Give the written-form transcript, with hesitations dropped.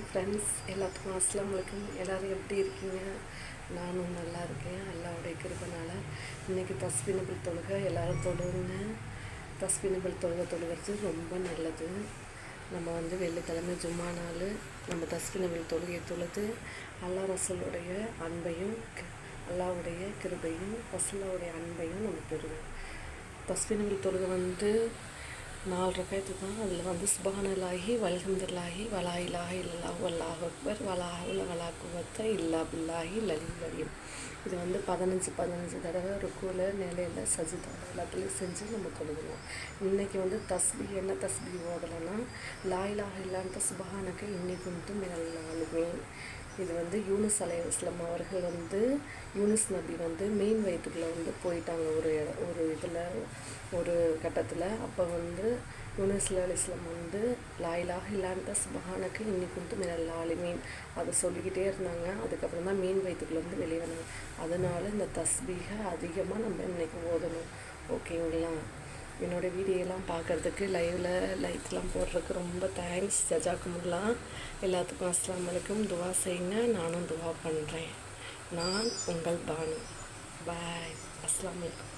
Friends, எல்லாத்துக்கும் அஸ்ஸலாமு அலைக்கும். எல்லோரும் எப்படி இருக்கீங்க? நானும் நல்லா இருக்கேன். அல்லாஹ்வுடைய கிருபைனால. இன்றைக்கி தஸ்பீஹுல் தொழுகை எல்லோரும் தொழுவுங்க. தஸ்பீஹுல் தொழுகிறது ரொம்ப நல்லது. நம்ம வெள்ளிக்கிழமை ஜும்மா நாள் நம்ம தஸ்பீஹுல் தொழுகை தொழுது அல்லாஹ் ரசூலுடைய அன்பையும் அல்லாஹ்வுடைய கிருபையும் ரசூலுடைய அன்பையும் நம்ம பெறுவோம். தஸ்பீஹுல் தொழுகை 4 ரக்காயத்து தான். அதில் சுப்ஹானல்லாஹி வல்ஹம்துலில்லாஹி வலா இலாஹ இல்லல்லாஹு வல்லாஹு அக்பர் வலா ஹவ்ல வலா குவத்த இல்லா பில்லாஹி லலில் அலீம். இது 15 தடவை ருக்குல நிலையில் சஜிதா எல்லாத்துலேயும் செஞ்சு நம்ம தொழுகணும். இன்றைக்கி தஸ்பீஹ் என்ன தஸ்பீஹ் ஓதலைன்னா லா இலாஹ இல்லன்ட்ட சுப்ஹானக இன்னி குன்து மினல் ஸாலிமீன். இது யூனுஸ் அலைஹிஸ்ஸலாம் அவர்கள் யூனுஸ் நபி மீன் வயிற்றுக்குள்ளே போயிட்டாங்க ஒரு இதில் ஒரு கட்டத்தில். அப்போ யூனுஸ் அலைஹிஸ்ஸலாம் லா இலாஹ இல்லன்ட்ட சுப்ஹானக இன்னி குன்து மினல் ஸாலிமீன் அதை சொல்லிக்கிட்டே இருந்தாங்க. அதுக்கப்புறம் தான் மீன் வயிற்றுக்குள்ளேருந்து வெளியே வந்தாங்க. அதனால் இந்த தஸ்பீஹை அதிகமாக நம்ம இன்றைக்கி ஓதணும். ஓகேங்களா? என்னோடய வீடியோலாம் பார்க்குறதுக்கு லைக்லாம் போடுறதுக்கு ரொம்ப தேங்க்ஸ். ஜஜாக்குமுல்லா. எல்லாத்துக்கும் அஸ்ஸலாமு அலைக்கும். துவா செய்யுங்க. நானும் துவா பண்ணுறேன். நான் உங்கள் பானு. பாய். அஸ்ஸலாமு அலைக்கும்.